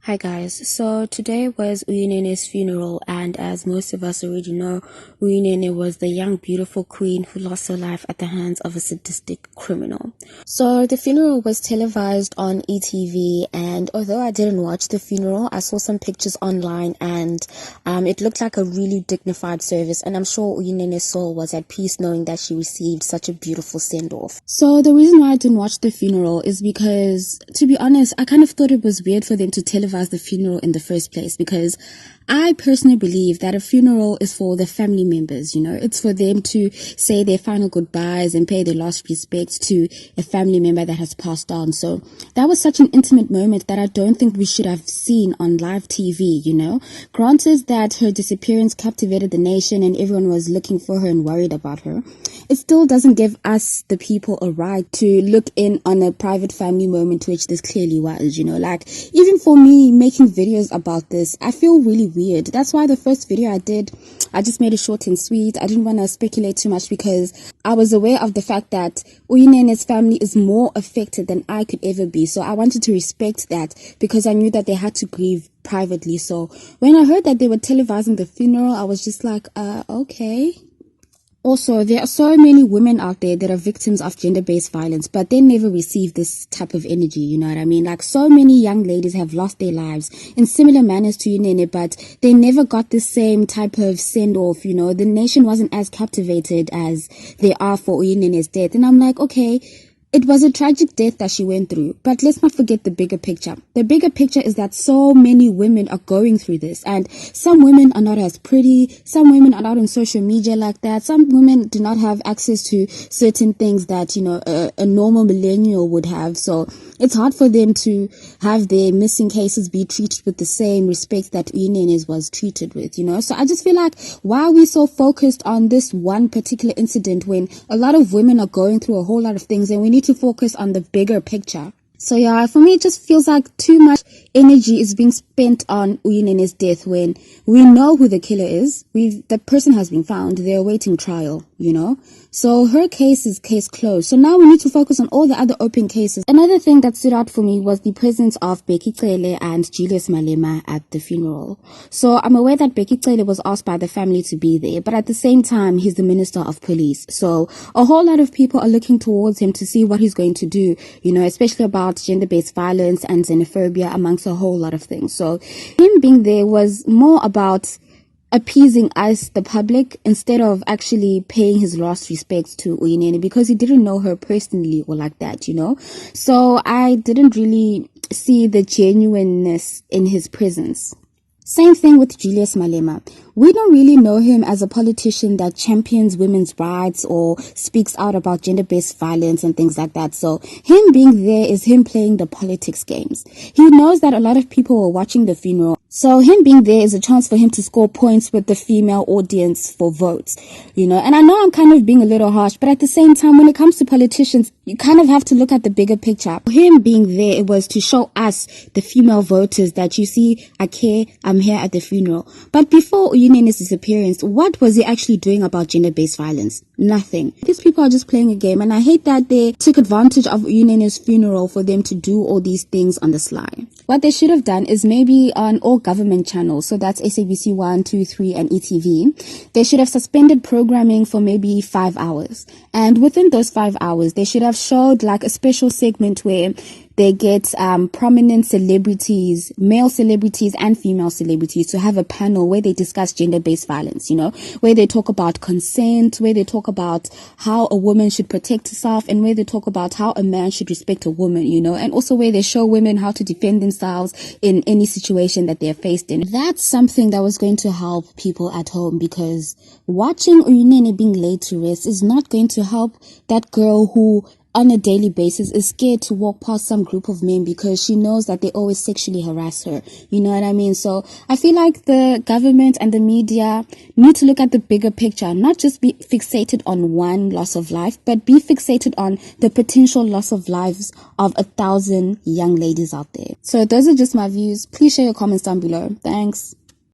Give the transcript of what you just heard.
Hi guys, so today was Uyinene's funeral, and as most of us already know, Uyinene was the young beautiful queen who lost her life at the hands of a sadistic criminal. So the funeral was televised on ETV, and although I didn't watch the funeral, I saw some pictures online, and it looked like a really dignified service, and I'm sure Uyinene's soul was at peace knowing that she received such a beautiful send-off. So the reason why I didn't watch the funeral is because, to be honest, I kind of thought it was weird for them to televise the funeral in the first place, because I personally believe that a funeral is for the family members, it's for them to say their final goodbyes and pay their last respects to a family member that has passed on. So that was such an intimate moment that I don't think we should have seen on live TV, Granted that her disappearance captivated the nation and everyone was looking for her and worried about her, it still doesn't give us, the people, a right to look in on a private family moment, which this clearly was, even for me making videos about this, I feel really weird. That's why the first video I did, I just made it short and sweet. I didn't want to speculate too much because I was aware of the fact that Uyinene's family is more affected than I could ever be. So I wanted to respect that because I knew that they had to grieve privately. So when I heard that they were televising the funeral, I was just like, okay. Also, there are so many women out there that are victims of gender-based violence, but they never receive this type of energy, you know what I mean? Like, so many young ladies have lost their lives in similar manners to Nene, but they never got the same type of send-off, The nation wasn't as captivated as they are for Uyinene's death. And I'm like, okay, it was a tragic death that she went through, but let's not forget the bigger picture. The bigger picture is that so many women are going through this, and some women are not as pretty, some women are not on social media like that, some women do not have access to certain things that, a normal millennial would have, so it's hard for them to have their missing cases be treated with the same respect that Uyinene's was treated with, So I just feel like, why are we so focused on this one particular incident when a lot of women are going through a whole lot of things and we need to focus on the bigger picture? So yeah, for me, it just feels like too much energy is being spent on Uyinene's death when we know who the killer is. The person has been found. They're awaiting trial, So her case is case closed. So now we need to focus on all the other open cases. Another thing that stood out for me was the presence of Bekicele and Julius Malema at the funeral. So I'm aware that Bekicele was asked by the family to be there, but at the same time, he's the Minister of Police. So a whole lot of people are looking towards him to see what he's going to do, especially about gender-based violence and xenophobia, amongst a whole lot of things. So him being there was more about appeasing us, the public, instead of actually paying his last respects to Uyinene, because he didn't know her personally or like that, So I didn't really see the genuineness in his presence. Same thing with Julius Malema. We don't really know him as a politician that champions women's rights or speaks out about gender-based violence and things like that. So him being there is him playing the politics games. He knows that a lot of people were watching the funeral. So him being there is a chance for him to score points with the female audience for votes, And I know I'm kind of being a little harsh, but at the same time, when it comes to politicians, you kind of have to look at the bigger picture. Him being there, it was to show us, the female voters, that you see, I care, I'm here at the funeral. But before Uyinene's disappearance, what was he actually doing about gender-based violence? Nothing. These people are just playing a game, and I hate that they took advantage of Uyinene's funeral for them to do all these things on the sly. What they should have done is maybe on all government channels, so that's SABC 1, 2, 3, and ETV, they should have suspended programming for maybe 5 hours. And within those 5 hours, they should have showed like a special segment where they get prominent celebrities, male celebrities and female celebrities, to have a panel where they discuss gender-based violence, where they talk about consent, where they talk about how a woman should protect herself, and where they talk about how a man should respect a woman, and also where they show women how to defend themselves in any situation that they're faced in. That's something that was going to help people at home, because watching Uyinene being laid to rest is not going to help that girl who on a daily basis is scared to walk past some group of men because she knows that they always sexually harass her. You know what I mean? So I feel like the government and the media need to look at the bigger picture, not just be fixated on one loss of life, but be fixated on the potential loss of lives of 1,000 young ladies out there. So those are just my views. Please share your comments down below. Thanks.